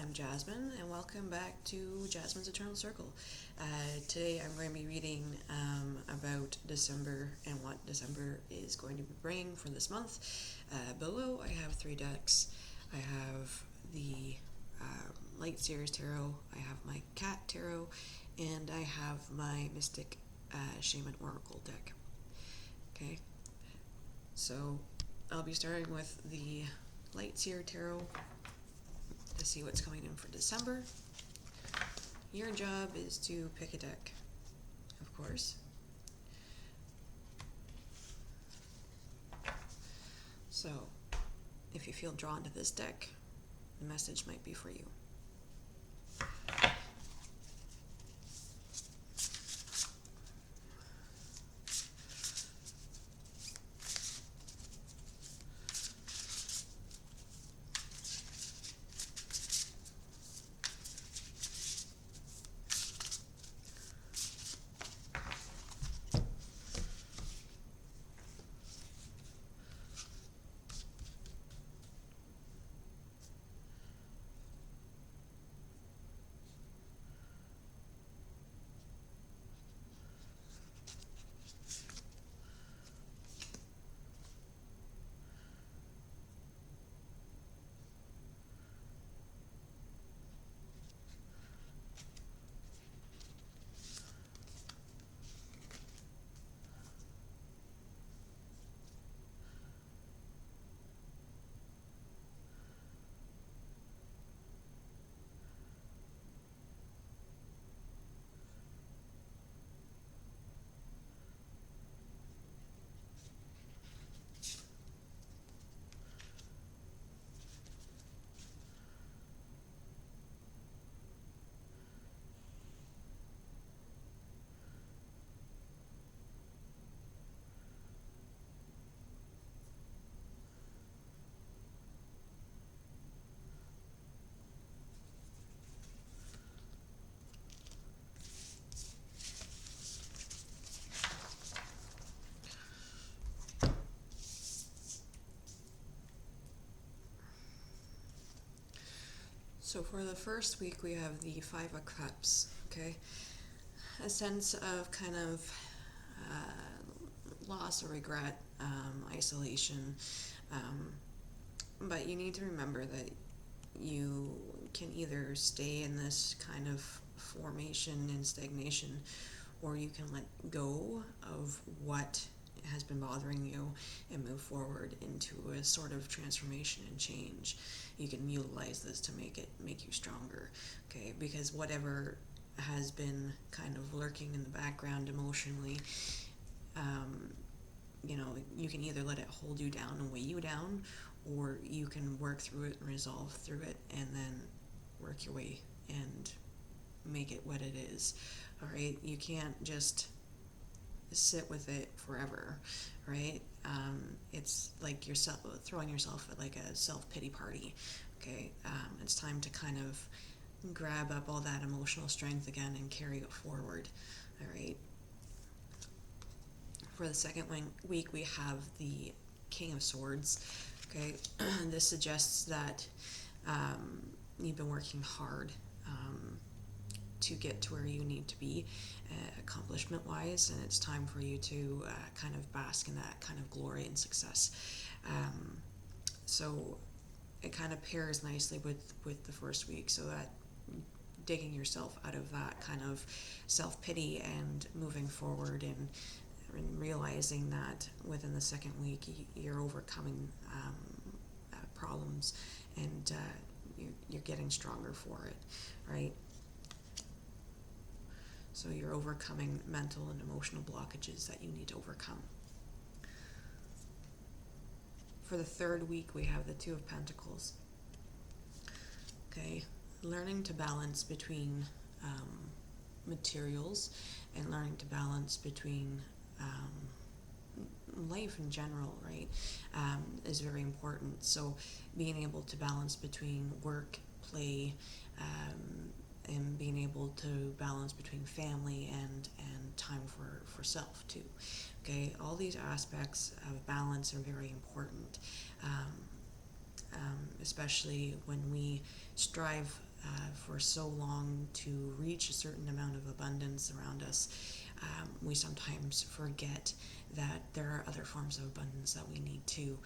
I'm Jasmine, and welcome back to Jasmine's Eternal Circle. Today I'm going to be reading about December and what December is going to be bringing for this month. Below I have 3 decks. I have the Light Seers Tarot, I have my Cat Tarot, and I have my Mystic Shaman Oracle deck. Okay, so I'll be starting with the Light Seer Tarot to see what's coming in for December. Your job is to pick a deck, of course. So, if you feel drawn to this deck, the message might be for you. So for the first week, we have the Five of Cups, okay? A sense of kind of loss or regret, isolation. But you need to remember that you can either stay in this kind of formation and stagnation, or you can let go of what has been bothering you and move forward into a sort of transformation and change. You can utilize this to make you stronger, okay? Because whatever has been kind of lurking in the background emotionally, you can either let it hold you down and weigh you down, or you can work through it and resolve through it and then work your way and make it what it is. All right, you can't just sit with it forever, right? It's like yourself throwing yourself at like a self-pity party. Okay, it's time to kind of grab up all that emotional strength again and carry it forward. All right. For the second week, we have the King of Swords. Okay, this suggests that you've been working hard to get to where you need to be accomplishment-wise, and it's time for you to kind of bask in that kind of glory and success. So it kind of pairs nicely with the first week, so that digging yourself out of that kind of self-pity and moving forward and realizing that within the second week you're overcoming problems and you're getting stronger for it, right? So you're overcoming mental and emotional blockages that you need to overcome. For the third week, we have the Two of Pentacles. Okay, learning to balance between materials and learning to balance between life in general, right, is very important. So being able to balance between work, play, and being able to balance between family and time for self too. Okay, all these aspects of balance are very important, especially when we strive for so long to reach a certain amount of abundance around us, we sometimes forget that there are other forms of abundance that we need too,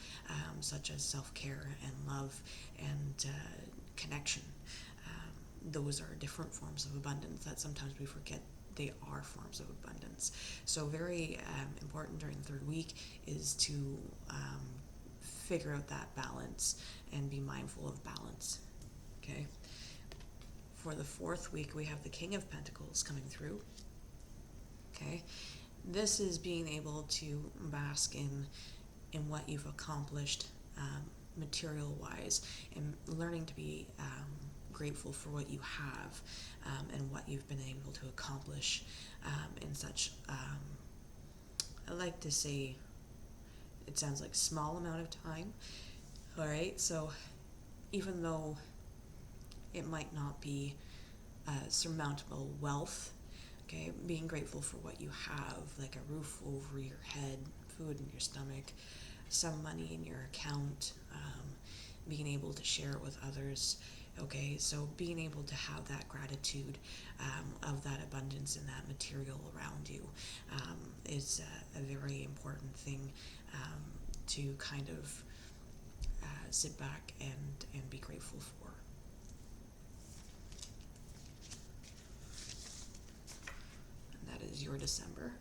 such as self-care and love and connection. Those are different forms of abundance that sometimes we forget they are forms of abundance. So very important during the third week is to figure out that balance and be mindful of balance. Okay. For the fourth week, we have the King of Pentacles coming through. Okay. This is being able to bask in what you've accomplished material-wise, and learning to be grateful for what you have and what you've been able to accomplish in such, I like to say, it sounds like small amount of time. All right, so even though it might not be surmountable wealth, okay, being grateful for what you have, like a roof over your head, food in your stomach, some money in your account, being able to share it with others. Okay, so being able to have that gratitude of that abundance and that material around you is a very important thing to kind of sit back and be grateful for. And that is your December.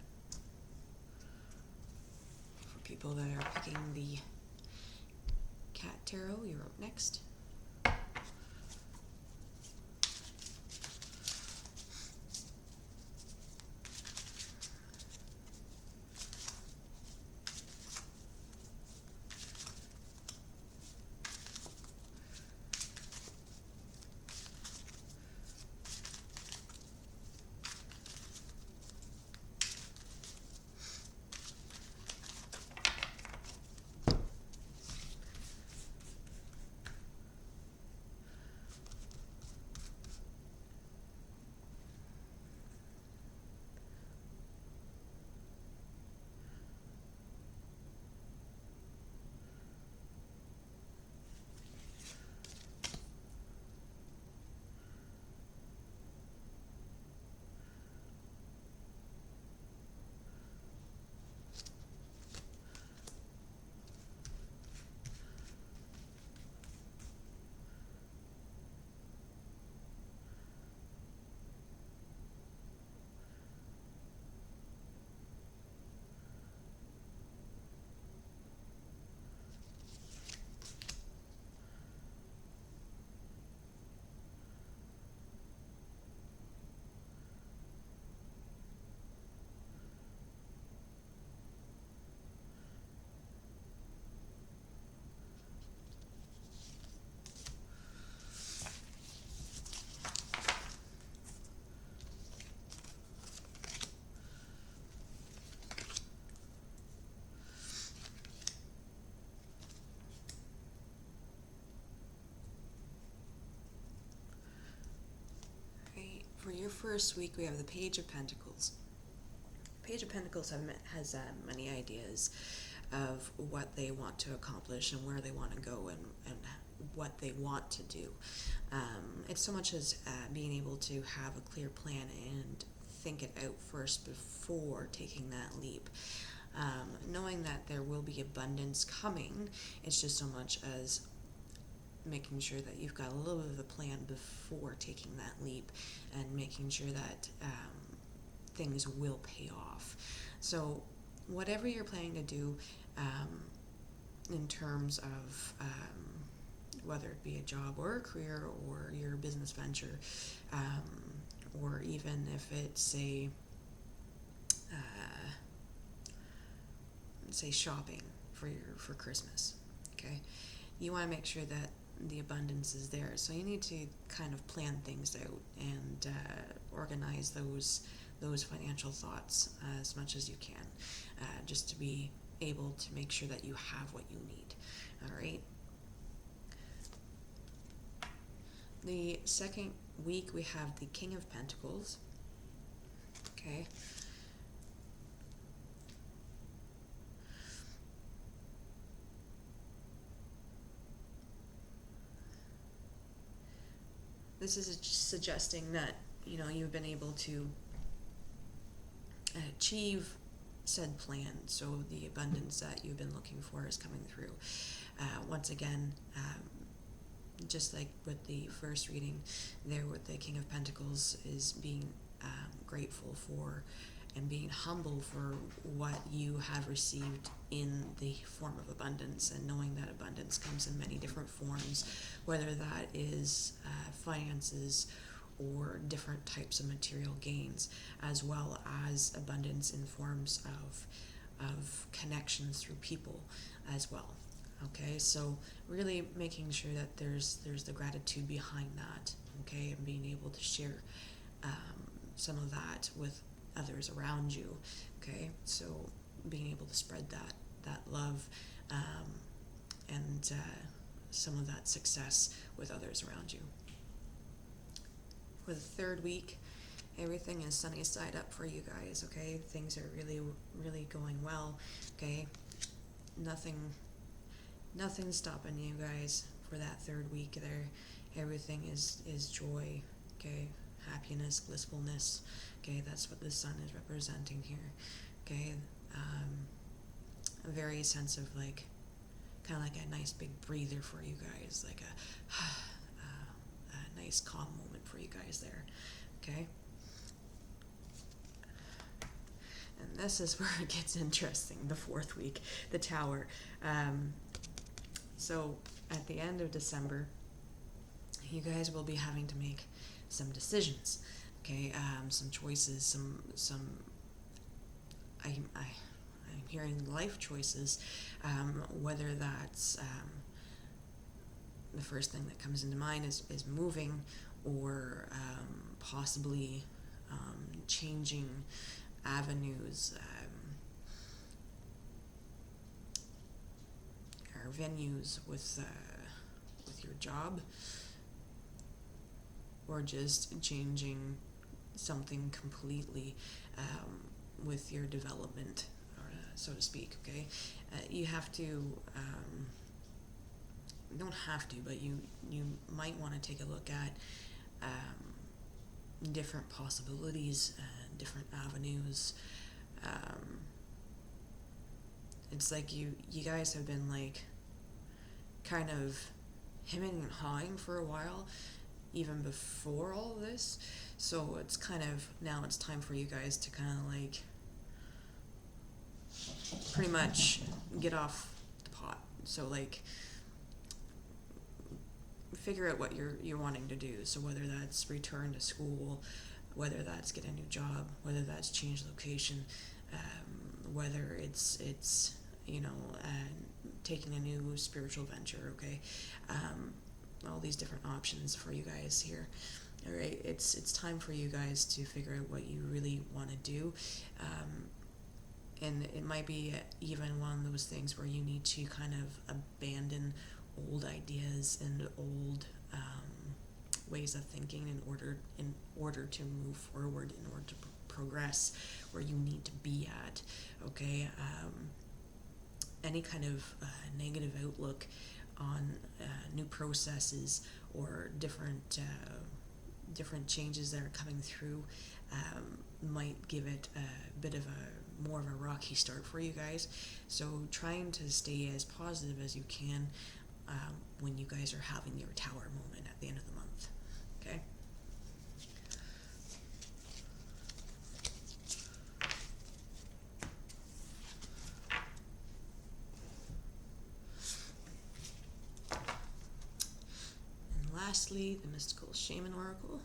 For people that are picking the Cat Tarot, you're up next. For your first week, we have the Page of Pentacles. Page of Pentacles has many ideas of what they want to accomplish and where they want to go and what they want to do. It's so much as being able to have a clear plan and think it out first before taking that leap. Knowing that there will be abundance coming, it's just so much as making sure that you've got a little bit of a plan before taking that leap and making sure that things will pay off. So whatever you're planning to do in terms of whether it be a job or a career or your business venture, or even if it's say shopping for Christmas, okay, you want to make sure that the abundance is there. So you need to kind of plan things out and organize those financial thoughts as much as you can, just to be able to make sure that you have what you need. All right. The second week, we have the King of Pentacles. Okay. this is suggesting that, you've been able to achieve said plan, so the abundance that you've been looking for is coming through. Once again, just like with the first reading there with the King of Pentacles, is being grateful for and being humble for what you have received in the form of abundance, and knowing that abundance comes in many different forms, whether that is finances or different types of material gains, as well as abundance in forms of connections through people as well. Okay, so really making sure that there's the gratitude behind that, okay, and being able to share some of that with others around you, okay, so being able to spread that love and some of that success with others around you. For the third week, everything is sunny side up for you guys, okay? Things are really, really going well, okay? Nothing's stopping you guys for that third week there. Everything is joy, okay? Happiness, blissfulness, okay? That's what the sun is representing here, okay? A very sense of like, kind of like a nice big breather for you guys, like a nice calm moment for you guys there, okay? And this is where it gets interesting, the fourth week, the Tower. So at the end of December, you guys will be having to make some decisions, okay? Some choices, some I'm hearing life choices, whether that's the first thing that comes into mind is moving, or possibly changing avenues or venues with your job, or just changing something completely with your development, so to speak, okay? You have to, you don't have to, but you might want to take a look at different possibilities, different avenues. It's like you guys have been like kind of hemming and hawing for a while, even before all of this. So it's kind of, now it's time for you guys to kind of like pretty much get off the pot. So like figure out what you're wanting to do. So whether that's return to school, whether that's get a new job, whether that's change location, whether it's taking a new spiritual venture, okay? All these different options for you guys here. All right, it's time for you guys to figure out what you really want to do, and it might be even one of those things where you need to kind of abandon old ideas and old ways of thinking in order to move forward, in order to progress where you need to be at, okay? Any kind of negative outlook on new processes or different changes that are coming through might give it a bit of a more of a rocky start for you guys. So trying to stay as positive as you can when you guys are having your Tower moment at the end of the month, okay? And lastly, the mystical Shaman Oracle.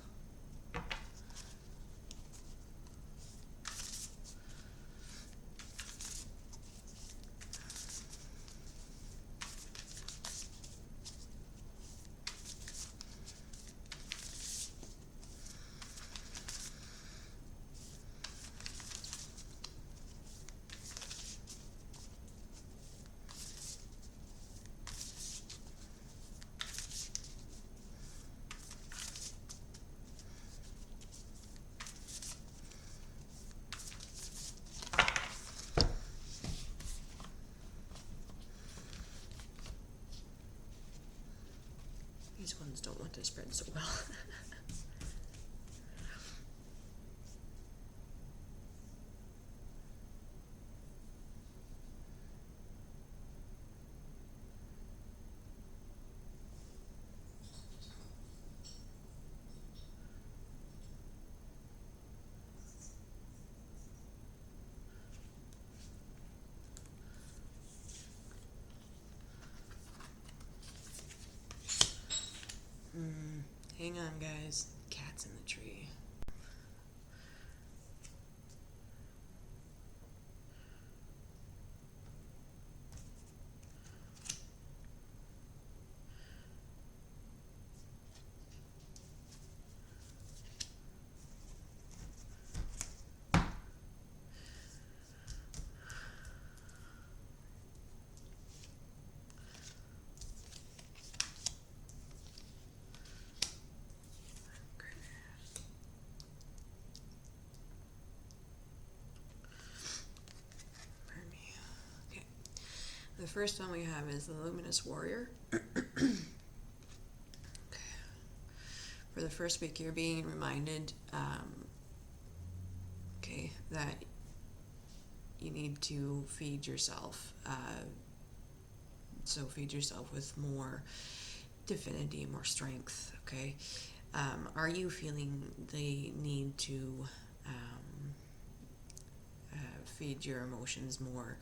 emotions don't want to spread so well. Hang on, guys. Cat's in the tree. Pardon me. Okay. The first one we have is the Luminous Warrior. For the first week, you're being reminded, that you need to feed yourself. So feed yourself with more divinity, more strength. Okay. Are you feeling the need to feed your emotions more,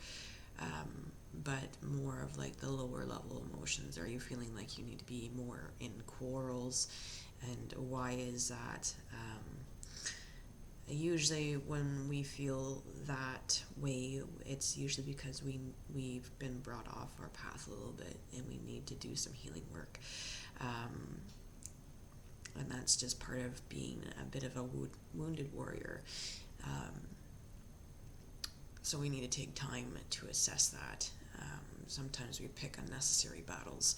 but more of like the lower level emotions? Are you feeling like you need to be more in quarrels? And why is that? Usually when we feel that way, it's usually because we've been brought off our path a little bit and we need to do some healing work. And that's just part of being a bit of a wounded warrior. So we need to take time to assess that. Sometimes we pick unnecessary battles.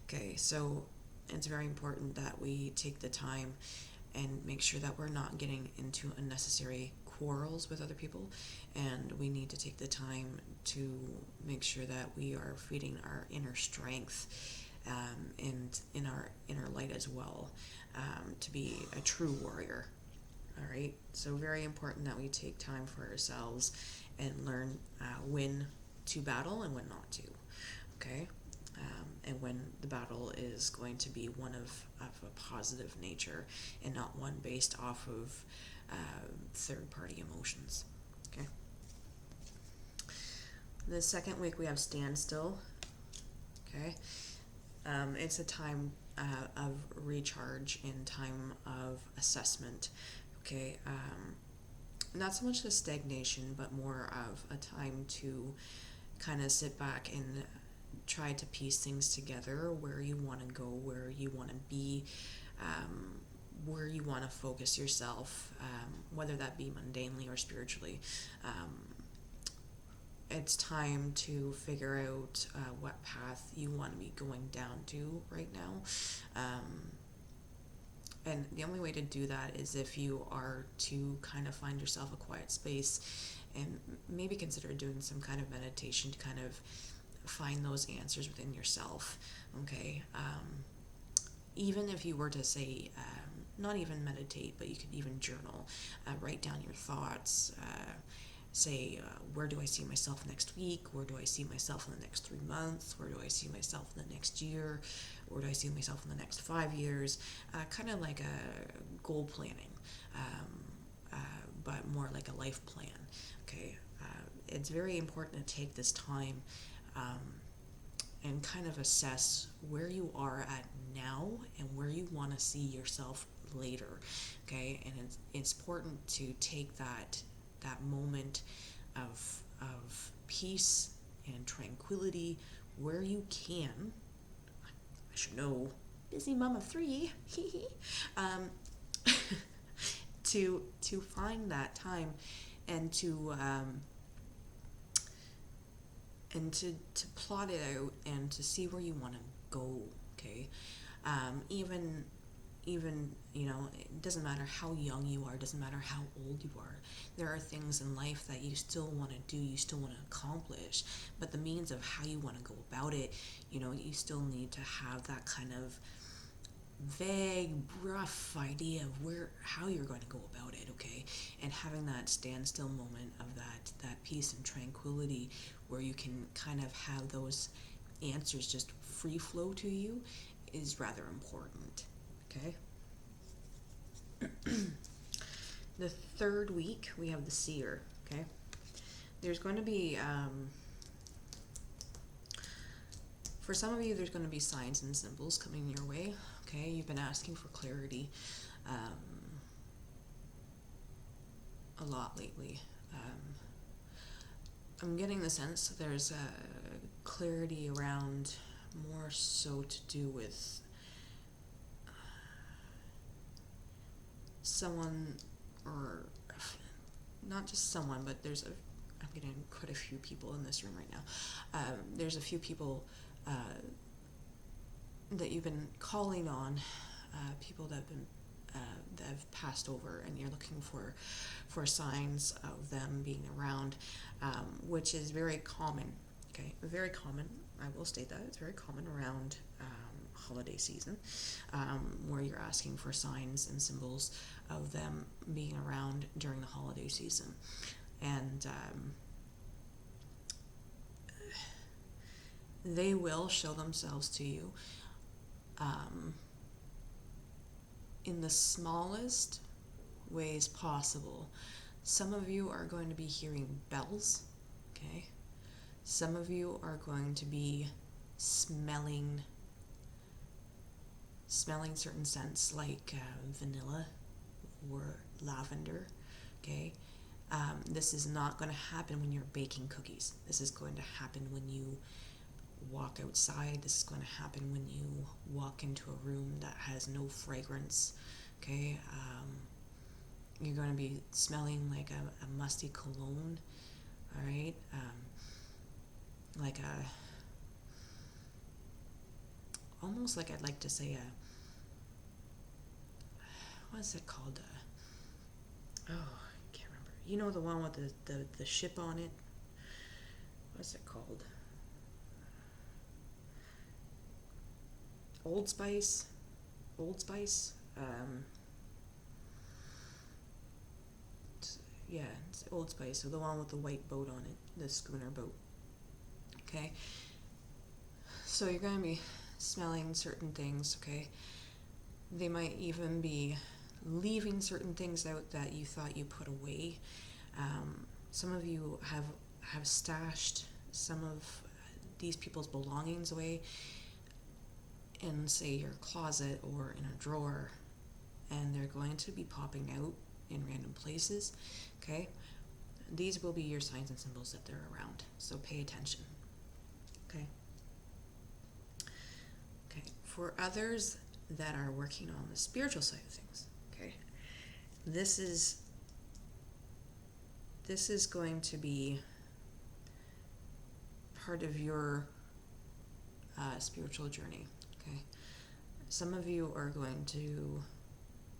Okay, so it's very important that we take the time and make sure that we're not getting into unnecessary quarrels with other people, and we need to take the time to make sure that we are feeding our inner strength and in our inner light as well, to be a true warrior. All right, so very important that we take time for ourselves and learn when to battle and when not to. Okay. And when the battle is going to be one of a positive nature and not one based off of third-party emotions. Okay. The second week we have standstill. Okay. It's a time of recharge and time of assessment. Okay. Not so much the stagnation, but more of a time to kind of sit back and try to piece things together, where you want to go, where you want to be, where you want to focus yourself, whether that be mundanely or spiritually. It's time to figure out what path you want to be going down to right now. And the only way to do that is if you are to kind of find yourself a quiet space and maybe consider doing some kind of meditation to kind of find those answers within yourself. Okay. Even if you were to say, not even meditate, but you could even journal, write down your thoughts, say, where do I see myself next week? Where do I see myself in the next 3 months? Where do I see myself in the next year? Where do I see myself in the next 5 years? Kind of like a goal planning, but more like a life plan. Okay. It's very important to take this time and kind of assess where you are at now and where you want to see yourself later. Okay. And it's important to take that moment of peace and tranquility where you can. I should know, busy mom of 3. To find that time and to plot it out and to see where you want to go. Okay. Even it doesn't matter how young you are, doesn't matter how old you are, there are things in life that you still want to do, you still want to accomplish, but the means of how you want to go about it, you still need to have that kind of vague, rough idea of how you're going to go about it, okay? And having that standstill moment of that peace and tranquility where you can kind of have those answers just free flow to you is rather important, okay? The third week, we have the seer, okay? There's going to be, for some of you, there's going to be signs and symbols coming your way, okay? You've been asking for clarity a lot lately. I'm getting the sense that there's clarity around more so to do with someone, or not just someone, but I'm getting quite a few people in this room right now. There's a few people that you've been calling on, people that have passed over, and you're looking for signs of them being around, which is very common. Okay, very common. I will state that it's very common around holiday season, where you're asking for signs and symbols of them being around during the holiday season, and they will show themselves to you in the smallest ways possible. Some of you are going to be hearing bells, okay? Some of you are going to be smelling certain scents like vanilla or lavender, okay? This is not going to happen when you're baking cookies. This is going to happen when you walk outside. This is going to happen when you walk into a room that has no fragrance, okay? You're going to be smelling like a musty cologne, all right? Like almost like, I'd like to say what is it called? I can't remember. You know, the one with the ship on it? What's it called? Old Spice? It's Old Spice. So the one with the white boat on it, the schooner boat. Okay? So you're going to be smelling certain things, okay? They might even be leaving certain things out that you thought you put away. Some of you have stashed some of these people's belongings away in, say, your closet or in a drawer, and they're going to be popping out in random places, okay? These will be your signs and symbols that they're around, so pay attention, okay? Okay, for others that are working on the spiritual side of things, okay, this is going to be part of your spiritual journey, okay? Some of you are going to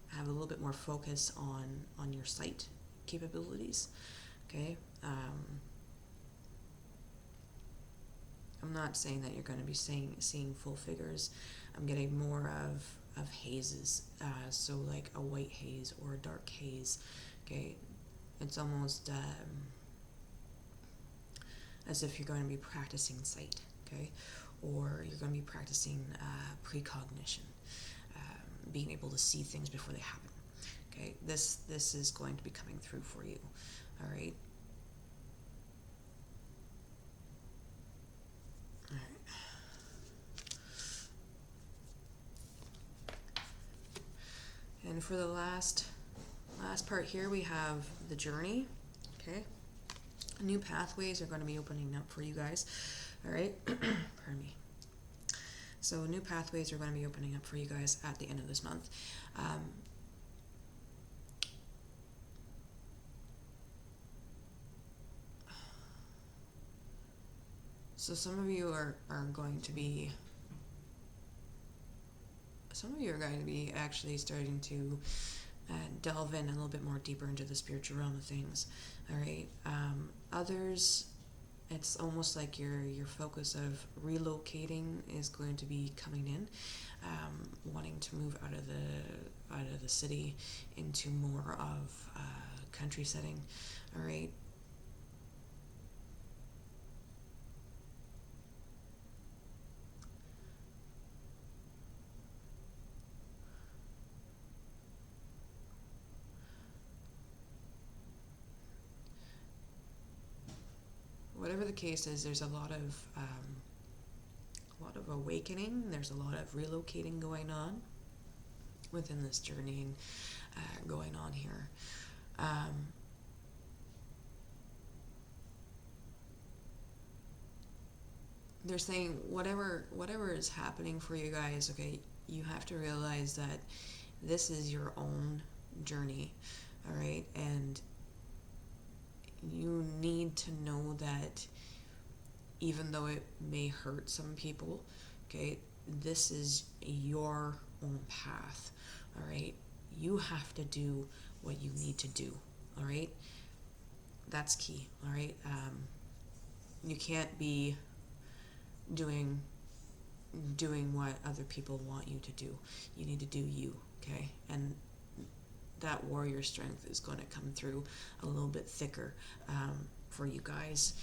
have a little bit more focus on your sight capabilities, okay? I'm not saying that you're going to be seeing full figures. I'm getting more of hazes, so like a white haze or a dark haze, okay? It's almost as if you're going to be practicing sight, okay? Or you're going to be practicing precognition, being able to see things before they happen, okay? This is going to be coming through for you, all right? All right. And for the last part here, we have the journey, okay? New pathways are going to be opening up for you guys, all right? Pardon me. So new pathways are going to be opening up for you guys at the end of this month. So some of you are going to be actually starting to delve in a little bit more deeper into the spiritual realm of things, all right? Others, it's almost like your focus of relocating is going to be coming in, wanting to move out of the city into more of a country setting. All right. Whatever the case is, there's a lot of awakening. There's a lot of relocating going on within this journeying going on here. They're saying whatever is happening for you guys, okay, you have to realize that this is your own journey, all right, and you need to know that even though it may hurt some people, okay, this is your own path, all right? You have to do what you need to do, all right? That's key, all right? You can't be doing what other people want you to do. You need to do you, okay? And that warrior strength is going to come through a little bit thicker for you guys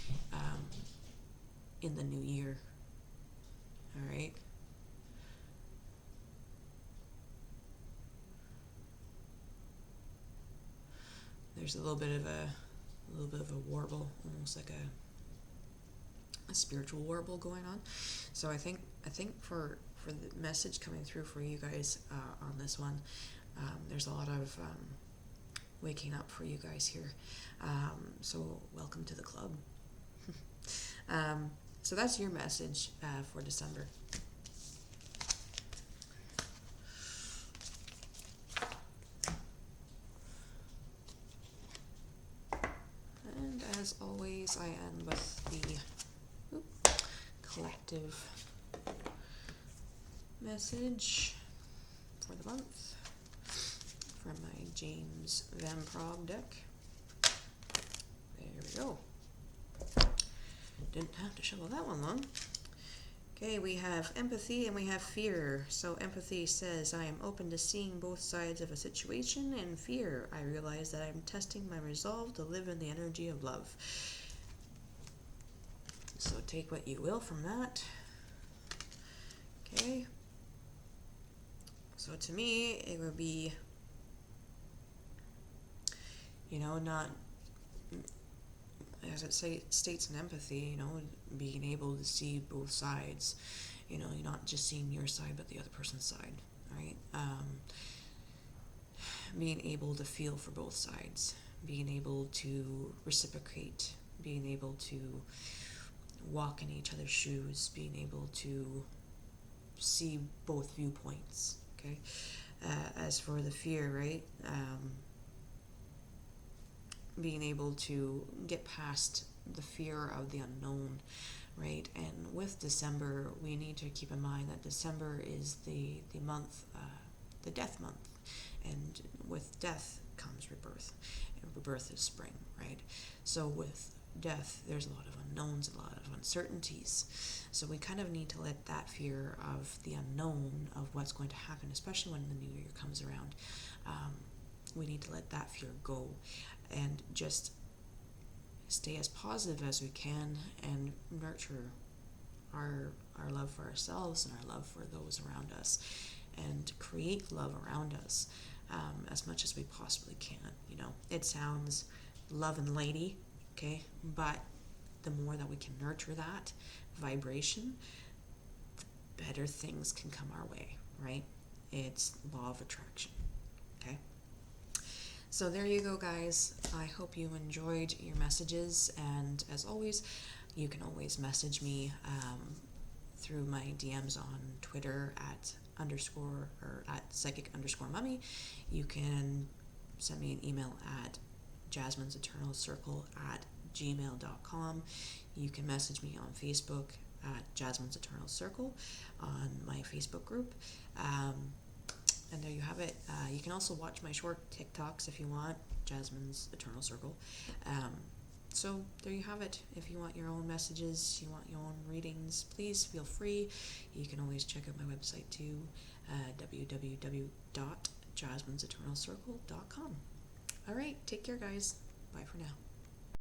in the new year. All right. There's a little bit of a warble, almost like a spiritual warble going on. So I think for the message coming through for you guys on this one, there's a lot of waking up for you guys here. So welcome to the club. So that's your message for December. And as always, I end with the collective message for the month from my James Van Prague deck. There we go. Didn't have to shovel that one long. Okay, we have empathy and we have fear. So empathy says, I am open to seeing both sides of a situation, and fear, I realize that I'm testing my resolve to live in the energy of love. So take what you will from that. Okay. So to me, it would be, not, as it states in empathy, being able to see both sides. You're not just seeing your side, but the other person's side, right? Being able to feel for both sides, being able to reciprocate, being able to walk in each other's shoes, being able to see both viewpoints, okay? As for the fear, right? Being able to get past the fear of the unknown, right? And with December, we need to keep in mind that December is the month, the death month, and with death comes rebirth, and rebirth is spring, right? So with death, there's a lot of unknowns, a lot of uncertainties. So we kind of need to let that fear of the unknown of what's going to happen, especially when the new year comes around, we need to let that fear go and just stay as positive as we can and nurture our love for ourselves and our love for those around us, and create love around us as much as we possibly can. It sounds love and lady, okay, but the more that we can nurture that vibration, the better things can come our way, right? It's law of attraction, okay? So there you go, guys. I hope you enjoyed your messages, and as always, you can always message me through my DMs on Twitter at psychic_mummy. You can send me an email at jasmineseternalcircle@gmail.com. You can message me on Facebook at Jasmine's Eternal Circle on my Facebook group. And there you have it. You can also watch my short TikToks if you want, Jasmine's Eternal Circle. So there you have it. If you want your own messages, you want your own readings, please feel free. You can always check out my website too, www.jasminseternalcircle.com. All right, take care, guys. Bye for now.